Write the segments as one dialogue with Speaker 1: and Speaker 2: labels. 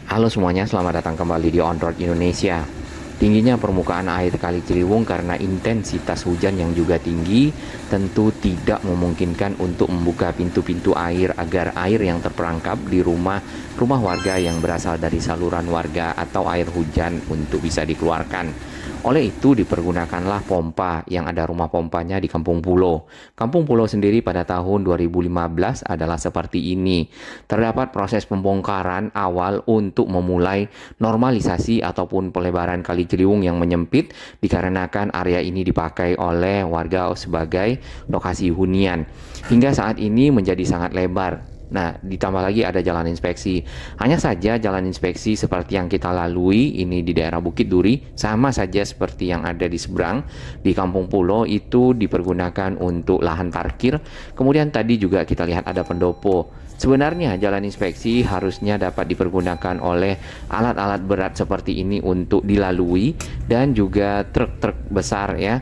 Speaker 1: Halo semuanya, selamat datang kembali di On Road Indonesia. Tingginya permukaan air Kali Ciliwung karena intensitas hujan yang juga tinggi tentu tidak memungkinkan untuk membuka pintu-pintu air agar air yang terperangkap di rumah warga yang berasal dari saluran warga atau air hujan untuk bisa dikeluarkan. Oleh itu dipergunakanlah pompa yang ada rumah pompanya di Kampung Pulo. Kampung Pulo sendiri pada tahun 2015 adalah seperti ini. Terdapat proses pembongkaran awal untuk memulai normalisasi ataupun pelebaran Kali Ciliwung yang menyempit dikarenakan area ini dipakai oleh warga sebagai lokasi hunian. Hingga saat ini menjadi sangat lebar. Nah, ditambah lagi ada jalan inspeksi. Hanya saja jalan inspeksi seperti yang kita lalui ini di daerah Bukit Duri, sama saja seperti yang ada di seberang di Kampung Pulo itu dipergunakan untuk lahan parkir. Kemudian tadi juga kita lihat ada pendopo. Sebenarnya jalan inspeksi harusnya dapat dipergunakan oleh alat-alat berat seperti ini untuk dilalui dan juga truk-truk besar ya.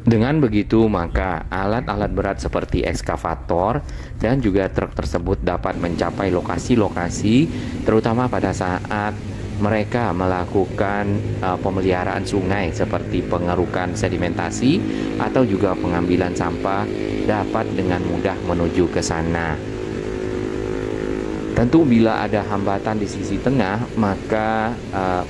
Speaker 1: Dengan begitu, maka alat-alat berat seperti ekskavator dan juga truk tersebut dapat mencapai lokasi-lokasi, terutama pada saat mereka melakukan pemeliharaan sungai seperti pengerukan sedimentasi atau juga pengambilan sampah dapat dengan mudah menuju ke sana. Tentu bila ada hambatan di sisi tengah, maka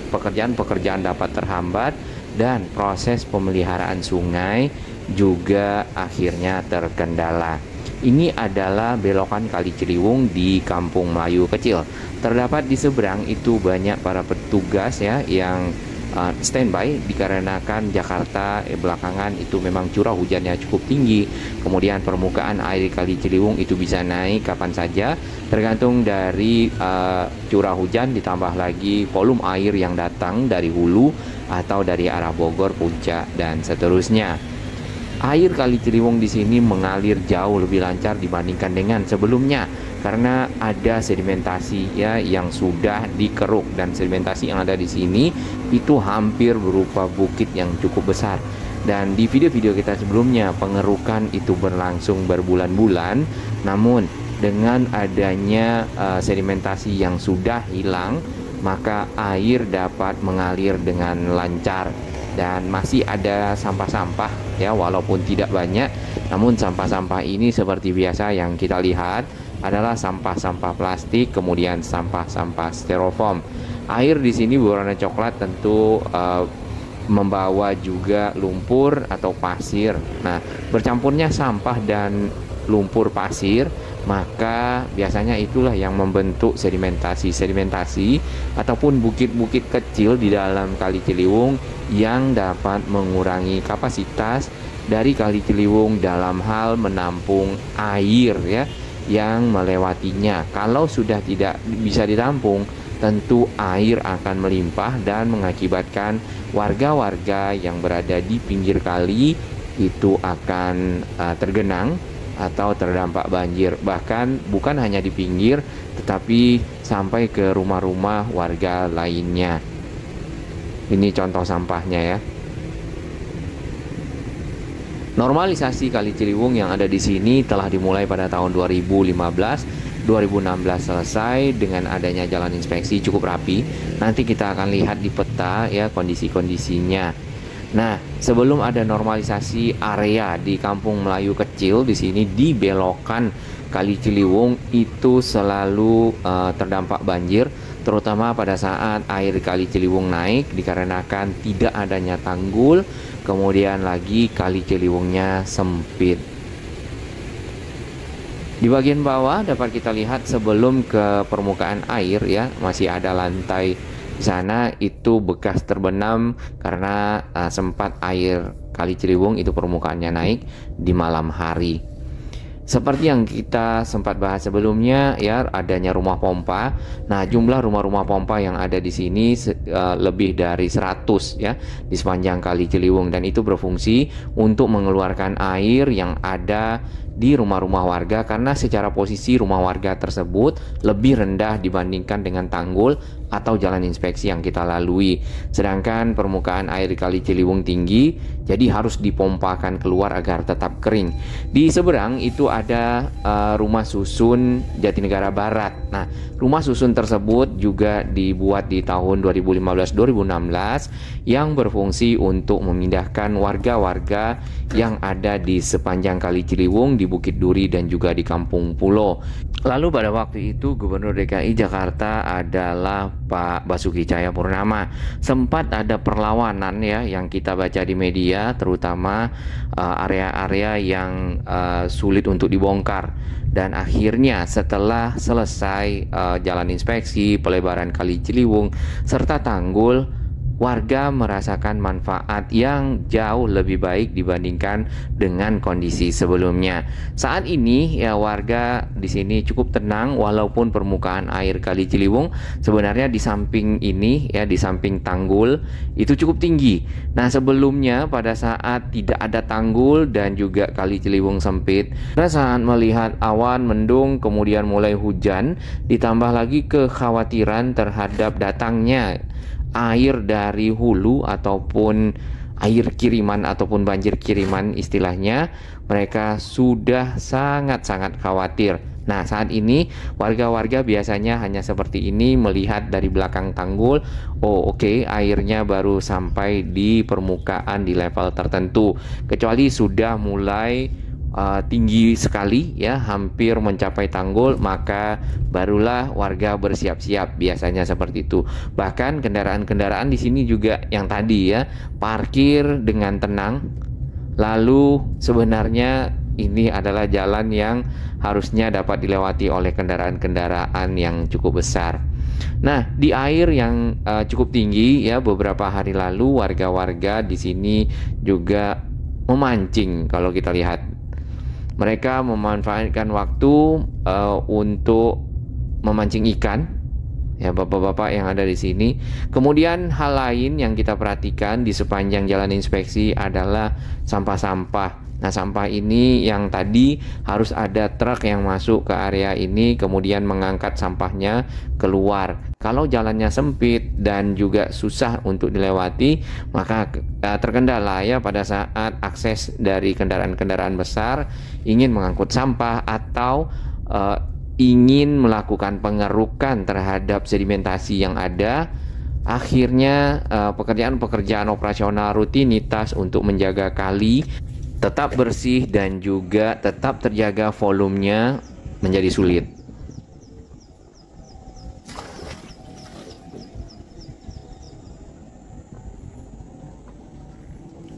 Speaker 1: pekerjaan-pekerjaan dapat terhambat dan proses pemeliharaan sungai juga akhirnya terkendala. Ini adalah belokan Kali Ciliwung di Kampung Melayu Kecil. Terdapat di seberang itu banyak para petugas ya yang standby dikarenakan Jakarta belakangan itu memang curah hujannya cukup tinggi. Kemudian permukaan air Kali Ciliwung itu bisa naik kapan saja tergantung dari curah hujan, ditambah lagi volume air yang datang dari hulu atau dari arah Bogor, Puncak dan seterusnya. Air Kali Ciliwung di sini mengalir jauh lebih lancar dibandingkan dengan sebelumnya karena ada sedimentasi ya yang sudah dikeruk, dan sedimentasi yang ada di sini itu hampir berupa bukit yang cukup besar. Dan di video-video kita sebelumnya pengerukan itu berlangsung berbulan-bulan, namun dengan adanya sedimentasi yang sudah hilang, maka air dapat mengalir dengan lancar. Dan masih ada sampah-sampah ya, walaupun tidak banyak, namun sampah-sampah ini seperti biasa yang kita lihat adalah sampah-sampah plastik, kemudian sampah-sampah styrofoam. Air di sini berwarna coklat tentu membawa juga lumpur atau pasir. Nah, bercampurnya sampah dan lumpur pasir, maka biasanya itulah yang membentuk sedimentasi ataupun bukit-bukit kecil di dalam Kali Ciliwung yang dapat mengurangi kapasitas dari Kali Ciliwung dalam hal menampung air ya yang melewatinya. Kalau sudah tidak bisa ditampung, tentu air akan melimpah dan mengakibatkan warga-warga yang berada di pinggir kali itu akan tergenang atau terdampak banjir. Bahkan bukan hanya di pinggir, tetapi sampai ke rumah-rumah warga lainnya. Ini contoh sampahnya ya. Normalisasi Kali Ciliwung yang ada di sini telah dimulai pada tahun 2015, 2016 selesai dengan adanya jalan inspeksi cukup rapi. Nanti kita akan lihat di peta ya kondisi-kondisinya. Nah, sebelum ada normalisasi area di Kampung Melayu Kecil di sini di belokan Kali Ciliwung itu selalu terdampak banjir, terutama pada saat air Kali Ciliwung naik dikarenakan tidak adanya tanggul. Kemudian lagi Kali Ciliwungnya sempit. Di bagian bawah dapat kita lihat sebelum ke permukaan air ya, masih ada lantai di sana itu bekas terbenam karena sempat air Kali Ciliwung itu permukaannya naik di malam hari. Seperti yang kita sempat bahas sebelumnya ya, adanya rumah pompa. Nah, jumlah rumah-rumah pompa yang ada di sini lebih dari 100 ya di sepanjang Kali Ciliwung, dan itu berfungsi untuk mengeluarkan air yang ada di rumah-rumah warga karena secara posisi rumah warga tersebut lebih rendah dibandingkan dengan tanggul atau jalan inspeksi yang kita lalui. Sedangkan permukaan air Kali Ciliwung tinggi, jadi harus dipompakan keluar agar tetap kering. Di seberang itu ada rumah susun Jatinegara Barat. Nah, rumah susun tersebut juga dibuat di tahun 2015-2016 yang berfungsi untuk memindahkan warga-warga yang ada di sepanjang Kali Ciliwung, di Bukit Duri dan juga di Kampung Pulo. Lalu pada waktu itu Gubernur DKI Jakarta adalah Pak Basuki Cahayapurnama. Sempat ada perlawanan ya yang kita baca di media, terutama area-area yang sulit untuk dibongkar. Dan akhirnya setelah selesai jalan inspeksi, pelebaran Kali Ciliwung serta tanggul, warga merasakan manfaat yang jauh lebih baik dibandingkan dengan kondisi sebelumnya. Saat ini ya warga di sini cukup tenang walaupun permukaan air Kali Ciliwung sebenarnya di samping ini ya, di samping tanggul itu cukup tinggi. Nah, sebelumnya pada saat tidak ada tanggul dan juga Kali Ciliwung sempit, saat melihat awan mendung kemudian mulai hujan, ditambah lagi kekhawatiran terhadap datangnya air dari hulu ataupun air kiriman ataupun banjir kiriman istilahnya, mereka sudah sangat-sangat khawatir. Nah, saat ini warga-warga biasanya hanya seperti ini, melihat dari belakang tanggul, oh oke, airnya baru sampai di permukaan di level tertentu. Kecuali sudah mulai tinggi sekali ya, hampir mencapai tanggul, maka barulah warga bersiap-siap, biasanya seperti itu. Bahkan kendaraan-kendaraan di sini juga yang tadi ya parkir dengan tenang. Lalu sebenarnya ini adalah jalan yang harusnya dapat dilewati oleh kendaraan-kendaraan yang cukup besar. Nah, di air yang cukup tinggi ya, beberapa hari lalu warga-warga di sini juga memancing. Kalau kita lihat, mereka memanfaatkan waktu untuk memancing ikan, ya bapak-bapak yang ada di sini. Kemudian hal lain yang kita perhatikan di sepanjang jalan inspeksi adalah sampah-sampah. Nah, sampah ini yang tadi harus ada truk yang masuk ke area ini kemudian mengangkat sampahnya keluar. Kalau jalannya sempit dan juga susah untuk dilewati, maka terkendala ya pada saat akses dari kendaraan-kendaraan besar ingin mengangkut sampah atau ingin melakukan pengerukan terhadap sedimentasi yang ada. Akhirnya pekerjaan-pekerjaan operasional rutinitas untuk menjaga kali tetap bersih dan juga tetap terjaga volumenya menjadi sulit.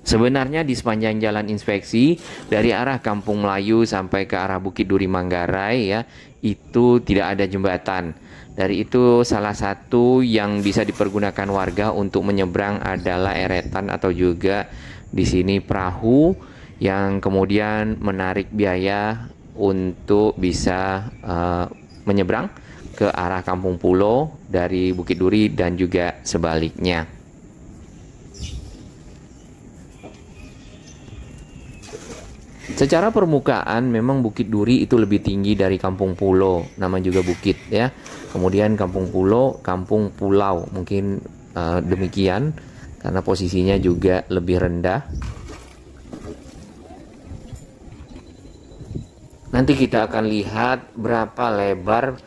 Speaker 1: Sebenarnya di sepanjang jalan inspeksi dari arah Kampung Melayu sampai ke arah Bukit Duri Manggarai ya, itu tidak ada jembatan. Dari itu salah satu yang bisa dipergunakan warga untuk menyeberang adalah eretan atau juga di sini perahu yang kemudian menarik biaya untuk bisa menyeberang ke arah Kampung Pulo dari Bukit Duri dan juga sebaliknya. Secara permukaan memang Bukit Duri itu lebih tinggi dari Kampung Pulo, nama juga bukit ya. Kemudian Kampung Pulo, Kampung Pulau, mungkin demikian karena posisinya juga lebih rendah. Nanti kita akan lihat berapa lebar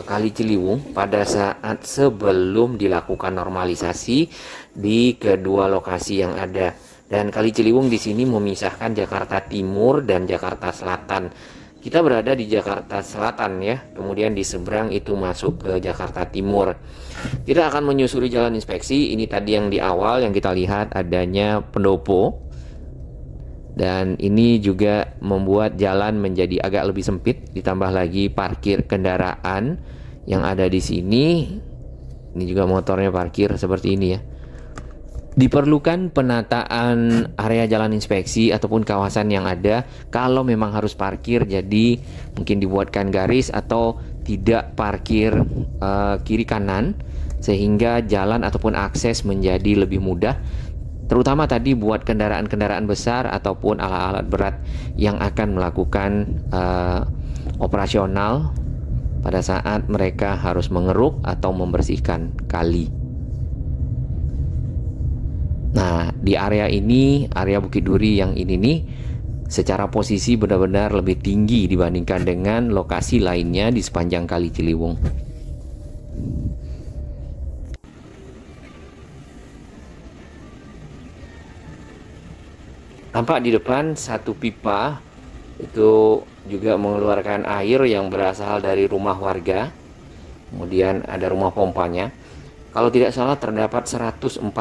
Speaker 1: Kali Ciliwung pada saat sebelum dilakukan normalisasi di kedua lokasi yang ada. Dan Kali Ciliwung di sini memisahkan Jakarta Timur dan Jakarta Selatan. Kita berada di Jakarta Selatan ya, kemudian di seberang itu masuk ke Jakarta Timur. Kita akan menyusuri jalan inspeksi. Ini tadi yang di awal yang kita lihat adanya pendopo. Dan ini juga membuat jalan menjadi agak lebih sempit, ditambah lagi parkir kendaraan yang ada di sini. Ini juga motornya parkir seperti ini ya. Diperlukan penataan area jalan inspeksi ataupun kawasan yang ada kalau memang harus parkir, jadi mungkin dibuatkan garis atau tidak parkir kiri kanan sehingga jalan ataupun akses menjadi lebih mudah. Terutama tadi buat kendaraan-kendaraan besar ataupun alat-alat berat yang akan melakukan operasional pada saat mereka harus mengeruk atau membersihkan kali. Nah, di area ini, area Bukit Duri yang ini nih, secara posisi benar-benar lebih tinggi dibandingkan dengan lokasi lainnya di sepanjang Kali Ciliwung. Tampak di depan satu pipa itu juga mengeluarkan air yang berasal dari rumah warga. Kemudian ada rumah pompanya. Kalau tidak salah terdapat 144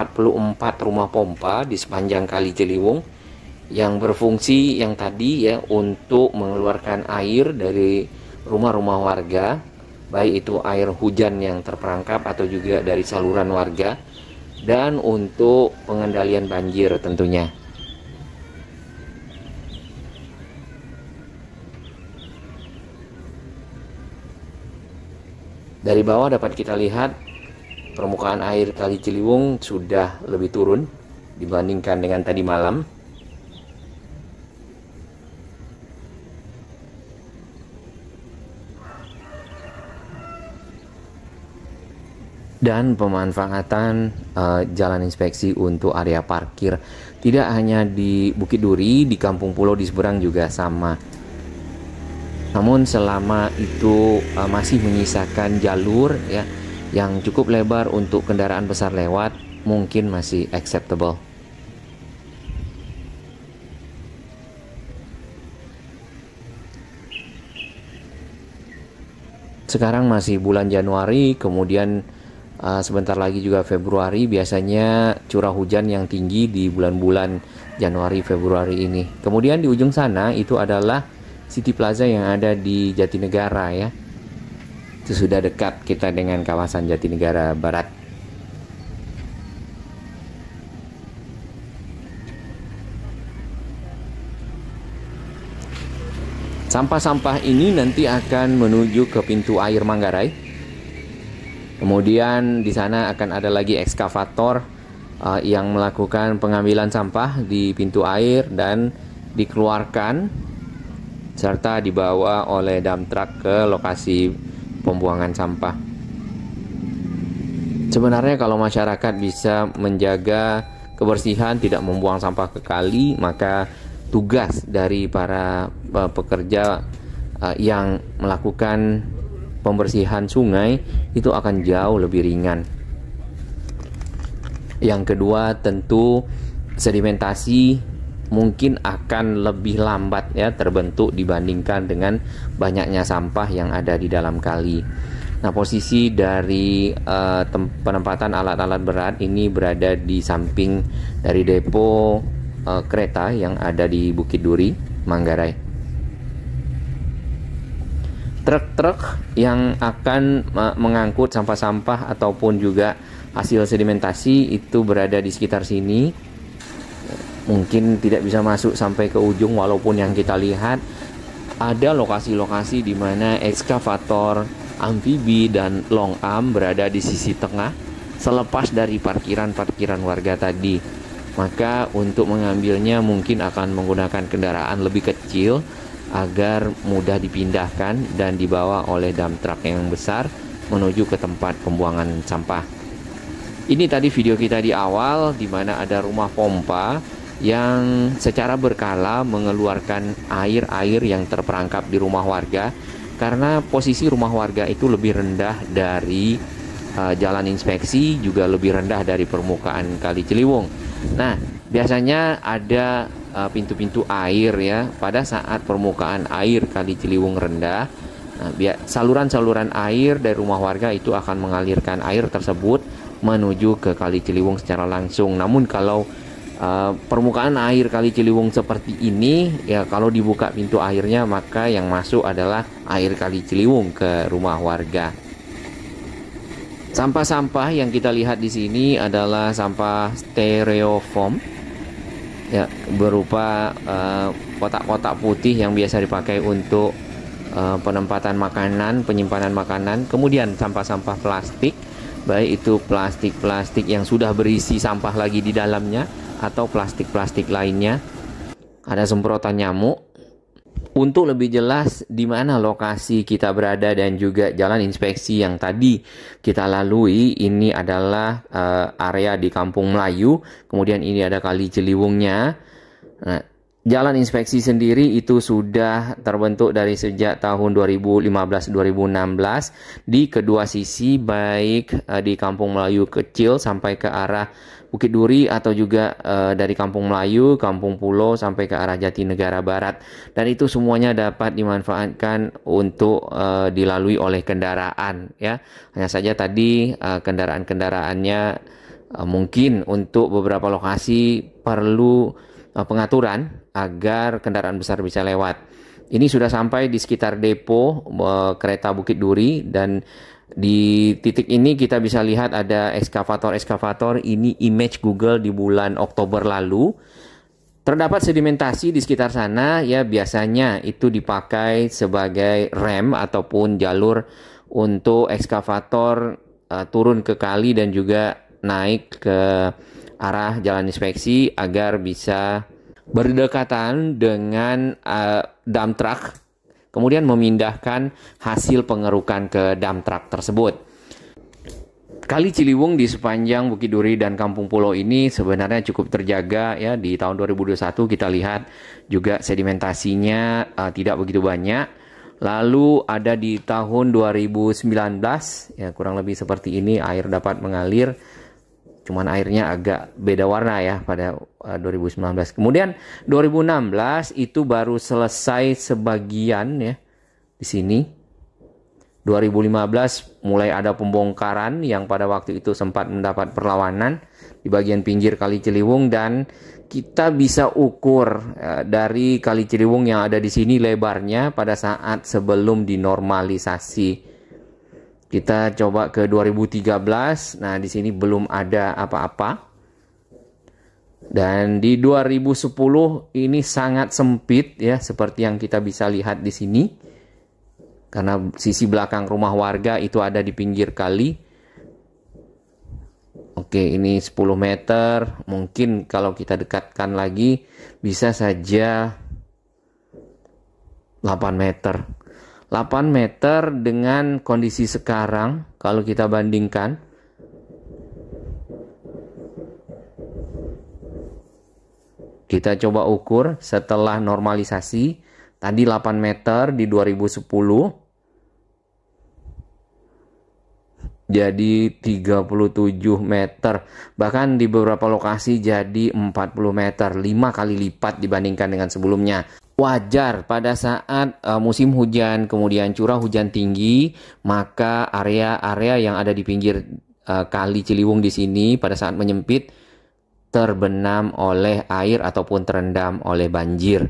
Speaker 1: rumah pompa di sepanjang Kali Ciliwung yang berfungsi yang tadi ya untuk mengeluarkan air dari rumah-rumah warga, baik itu air hujan yang terperangkap atau juga dari saluran warga, dan untuk pengendalian banjir tentunya. Dari bawah dapat kita lihat permukaan air Kali Ciliwung sudah lebih turun dibandingkan dengan tadi malam. Dan pemanfaatan jalan inspeksi untuk area parkir tidak hanya di Bukit Duri, di Kampung Pulau di seberang juga sama. Namun selama itu masih menyisakan jalur ya yang cukup lebar untuk kendaraan besar lewat, mungkin masih acceptable. Sekarang masih bulan Januari, kemudian sebentar lagi juga Februari. Biasanya curah hujan yang tinggi di bulan-bulan Januari Februari ini. Kemudian di ujung sana itu adalah City Plaza yang ada di Jatinegara ya. Itu sudah dekat kita dengan kawasan Jatinegara Barat. Sampah-sampah ini nanti akan menuju ke pintu air Manggarai. Kemudian di sana akan ada lagi ekskavator yang melakukan pengambilan sampah di pintu air dan dikeluarkan serta dibawa oleh dump truck ke lokasi pembuangan sampah. Sebenarnya kalau masyarakat bisa menjaga kebersihan, tidak membuang sampah ke kali, maka tugas dari para pekerja yang melakukan pembersihan sungai itu akan jauh lebih ringan. Yang kedua, tentu sedimentasi mungkin akan lebih lambat ya terbentuk dibandingkan dengan banyaknya sampah yang ada di dalam kali. Nah, posisi dari penempatan alat-alat berat ini berada di samping dari depo kereta yang ada di Bukit Duri, Manggarai. Truk-truk yang akan mengangkut sampah-sampah ataupun juga hasil sedimentasi itu berada di sekitar sini. Mungkin tidak bisa masuk sampai ke ujung, walaupun yang kita lihat ada lokasi-lokasi di mana ekskavator, amfibi, dan long arm berada di sisi tengah selepas dari parkiran-parkiran warga tadi. Maka untuk mengambilnya mungkin akan menggunakan kendaraan lebih kecil agar mudah dipindahkan dan dibawa oleh dump truck yang besar menuju ke tempat pembuangan sampah. Ini tadi video kita di awal di mana ada rumah pompa yang secara berkala mengeluarkan air-air yang terperangkap di rumah warga karena posisi rumah warga itu lebih rendah dari jalan inspeksi, juga lebih rendah dari permukaan Kali Ciliwung. Nah, biasanya ada pintu-pintu air ya pada saat permukaan air Kali Ciliwung rendah. Nah, saluran-saluran air dari rumah warga itu akan mengalirkan air tersebut menuju ke Kali Ciliwung secara langsung. Namun kalau permukaan air Kali Ciliwung seperti ini ya, kalau dibuka pintu airnya maka yang masuk adalah air Kali Ciliwung ke rumah warga. Sampah-sampah yang kita lihat di sini adalah sampah styrofoam ya, berupa kotak-kotak putih yang biasa dipakai untuk penempatan makanan, penyimpanan makanan. Kemudian sampah-sampah plastik, baik itu plastik-plastik yang sudah berisi sampah lagi di dalamnya atau plastik-plastik lainnya. Ada semprotan nyamuk. Untuk lebih jelas di mana lokasi kita berada dan juga jalan inspeksi yang tadi kita lalui, ini adalah area di Kampung Melayu, kemudian ini ada Kali Ciliwungnya. Nah, jalan inspeksi sendiri itu sudah terbentuk dari sejak tahun 2015-2016 di kedua sisi, baik di Kampung Melayu kecil sampai ke arah Bukit Duri, atau juga dari Kampung Melayu, Kampung Pulo sampai ke arah Jatinegara Barat. Dan itu semuanya dapat dimanfaatkan untuk dilalui oleh kendaraan, ya. Hanya saja tadi kendaraan-kendaraannya mungkin untuk beberapa lokasi perlu pengaturan agar kendaraan besar bisa lewat. Ini sudah sampai di sekitar depo kereta Bukit Duri, dan di titik ini kita bisa lihat ada ekskavator-ekskavator. Ini image Google di bulan Oktober lalu. Terdapat sedimentasi di sekitar sana, ya, biasanya itu dipakai sebagai rem ataupun jalur untuk ekskavator turun ke kali dan juga naik ke arah jalan inspeksi agar bisa berdekatan dengan dump truck, kemudian memindahkan hasil pengerukan ke dump truck tersebut. Kali Ciliwung di sepanjang Bukit Duri dan Kampung Pulo ini sebenarnya cukup terjaga, ya. Di tahun 2021 kita lihat juga sedimentasinya tidak begitu banyak. Lalu ada di tahun 2019, ya, kurang lebih seperti ini, air dapat mengalir. Cuman airnya agak beda warna, ya, pada 2019. Kemudian 2016 itu baru selesai sebagian, ya, di sini. 2015 mulai ada pembongkaran yang pada waktu itu sempat mendapat perlawanan di bagian pinggir Kali Ciliwung, dan kita bisa ukur dari Kali Ciliwung yang ada di sini lebarnya pada saat sebelum dinormalisasi. Kita coba ke 2013. Nah, di sini belum ada apa-apa. Dan di 2010 ini sangat sempit, ya, seperti yang kita bisa lihat di sini. Karena sisi belakang rumah warga itu ada di pinggir kali. Oke, ini 10 meter. Mungkin kalau kita dekatkan lagi bisa saja 8 meter. 8 meter dengan kondisi sekarang kalau kita bandingkan, kita coba ukur setelah normalisasi. Tadi 8 meter di 2010, jadi 37 meter. Bahkan di beberapa lokasi jadi 40 meter, 5 kali lipat dibandingkan dengan sebelumnya. Wajar pada saat musim hujan, kemudian curah hujan tinggi, maka area-area yang ada di pinggir Kali Ciliwung di sini pada saat menyempit terbenam oleh air ataupun terendam oleh banjir.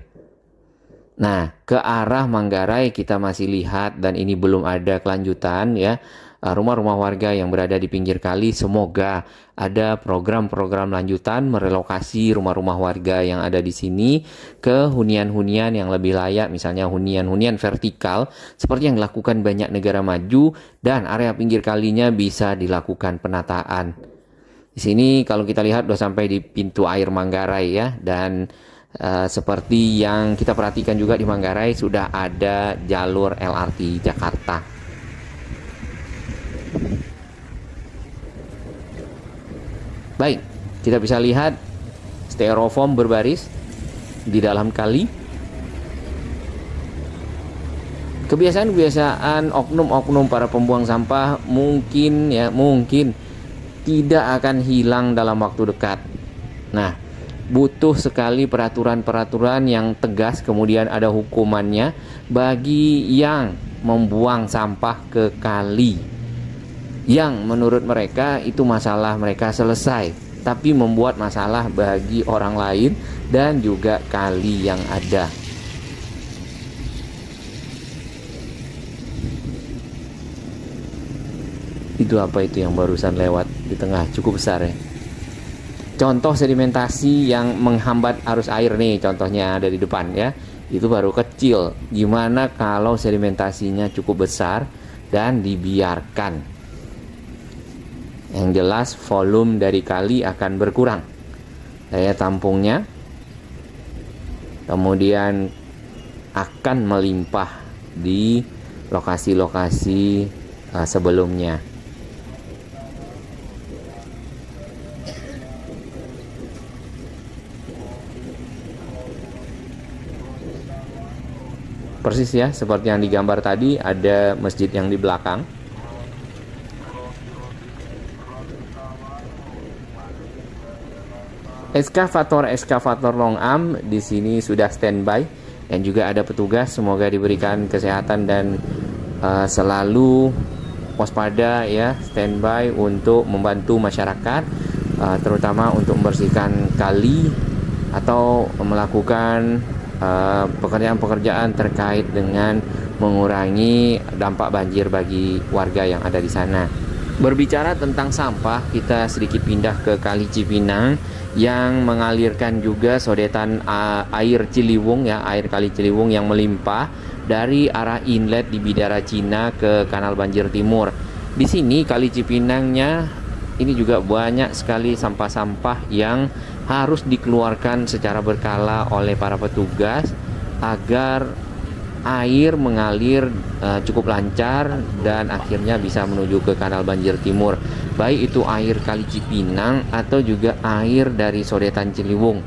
Speaker 1: Nah, ke arah Manggarai kita masih lihat, dan ini belum ada kelanjutan, ya, rumah-rumah warga yang berada di pinggir kali. Semoga ada program-program lanjutan merelokasi rumah-rumah warga yang ada di sini ke hunian-hunian yang lebih layak, misalnya hunian-hunian vertikal seperti yang dilakukan banyak negara maju, dan area pinggir kalinya bisa dilakukan penataan. Di sini kalau kita lihat sudah sampai di pintu air Manggarai, ya, dan seperti yang kita perhatikan juga di Manggarai sudah ada jalur LRT Jakarta. Baik, kita bisa lihat styrofoam berbaris di dalam kali. Kebiasaan-kebiasaan oknum-oknum para pembuang sampah mungkin tidak akan hilang dalam waktu dekat. Nah, butuh sekali peraturan-peraturan yang tegas, kemudian ada hukumannya bagi yang membuang sampah ke kali, yang menurut mereka itu masalah mereka selesai, tapi membuat masalah bagi orang lain dan juga kali yang ada. Itu apa itu yang barusan lewat di tengah, cukup besar, ya. Contoh sedimentasi yang menghambat arus air nih, contohnya dari depan, ya. Itu baru kecil. Gimana kalau sedimentasinya cukup besar dan dibiarkan? Yang jelas volume dari kali akan berkurang. daya tampungnya, kemudian akan melimpah di lokasi-lokasi sebelumnya. Persis ya, seperti yang digambar tadi, ada masjid yang di belakang. Eskavator long arm di sini sudah standby dan juga ada petugas. Semoga diberikan kesehatan dan selalu waspada ya, standby untuk membantu masyarakat, terutama untuk membersihkan kali atau melakukan pekerjaan-pekerjaan terkait dengan mengurangi dampak banjir bagi warga yang ada di sana. Berbicara tentang sampah, kita sedikit pindah ke Kali Cipinang yang mengalirkan juga sodetan air Ciliwung ya, air Kali Ciliwung yang melimpah dari arah inlet di Bidara Cina ke Kanal Banjir Timur. Di sini Kali Cipinangnya ini juga banyak sekali sampah-sampah yang harus dikeluarkan secara berkala oleh para petugas agar air mengalir cukup lancar dan akhirnya bisa menuju ke Kanal Banjir Timur, baik itu air Kali Cipinang atau juga air dari sodetan Ciliwung.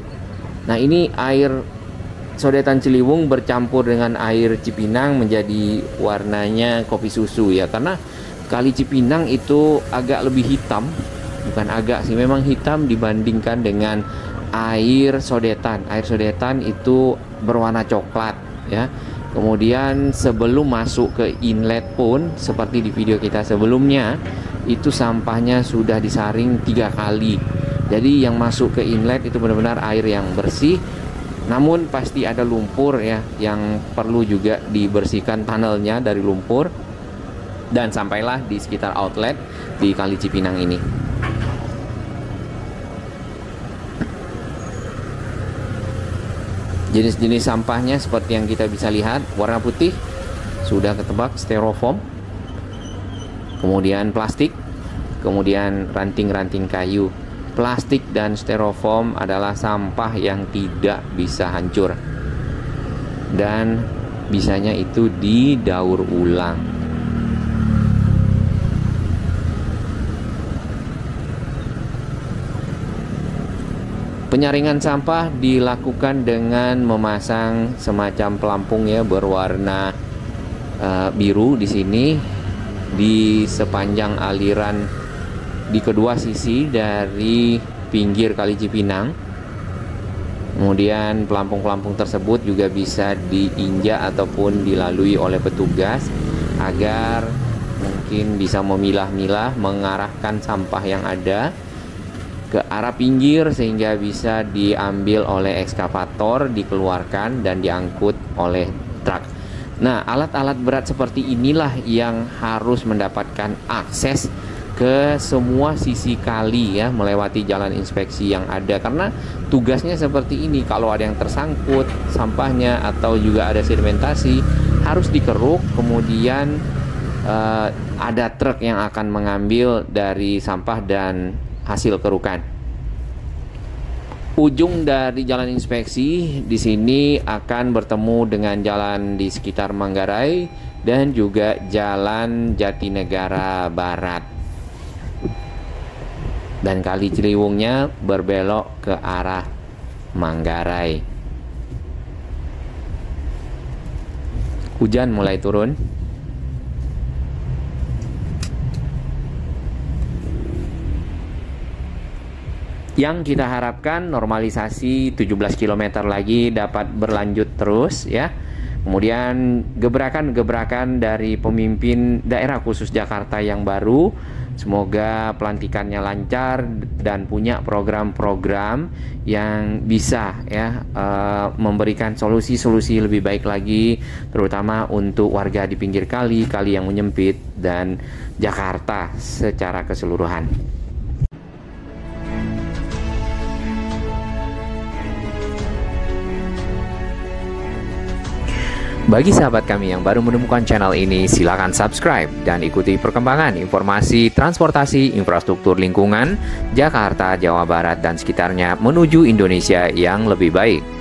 Speaker 1: Nah, ini air sodetan Ciliwung bercampur dengan air Cipinang menjadi warnanya kopi susu ya, karena Kali Cipinang itu agak lebih hitam, bukan agak sih, memang hitam dibandingkan dengan air sodetan. Air sodetan itu berwarna coklat ya. Kemudian sebelum masuk ke inlet pun seperti di video kita sebelumnya, itu sampahnya sudah disaring 3 kali. Jadi yang masuk ke inlet itu benar-benar air yang bersih. Namun pasti ada lumpur ya, yang perlu juga dibersihkan tunnelnya dari lumpur. Dan sampailah di sekitar outlet di Kali Cipinang ini. Jenis-jenis sampahnya seperti yang kita bisa lihat, warna putih sudah ketebak styrofoam, kemudian plastik, kemudian ranting-ranting kayu. Plastik dan styrofoam adalah sampah yang tidak bisa hancur dan bisanya itu didaur ulang. Penyaringan sampah dilakukan dengan memasang semacam pelampung ya berwarna biru di sini di sepanjang aliran di kedua sisi dari pinggir Kali Cipinang. Kemudian pelampung-pelampung tersebut juga bisa diinjak ataupun dilalui oleh petugas agar mungkin bisa memilah-milah, mengarahkan sampah yang ada ke arah pinggir sehingga bisa diambil oleh ekskavator, dikeluarkan dan diangkut oleh truk. Nah, alat-alat berat seperti inilah yang harus mendapatkan akses ke semua sisi kali ya, melewati jalan inspeksi yang ada, karena tugasnya seperti ini. Kalau ada yang tersangkut sampahnya atau juga ada sedimentasi, harus dikeruk, kemudian ada truk yang akan mengambil dari sampah dan hasil kerukan. Ujung dari jalan inspeksi di sini akan bertemu dengan jalan di sekitar Manggarai dan juga jalan Jatinegara Barat. Dan Kali Ciliwungnya berbelok ke arah Manggarai. Hujan mulai turun. Yang kita harapkan normalisasi 17 km lagi dapat berlanjut terus ya. Kemudian gebrakan-gebrakan dari pemimpin daerah khusus Jakarta yang baru, semoga pelantikannya lancar dan punya program-program yang bisa ya memberikan solusi-solusi lebih baik lagi, terutama untuk warga di pinggir kali yang menyempit dan Jakarta secara keseluruhan. Bagi sahabat kami yang baru menemukan channel ini, silakan subscribe dan ikuti perkembangan informasi transportasi infrastruktur lingkungan Jakarta, Jawa Barat, dan sekitarnya menuju Indonesia yang lebih baik.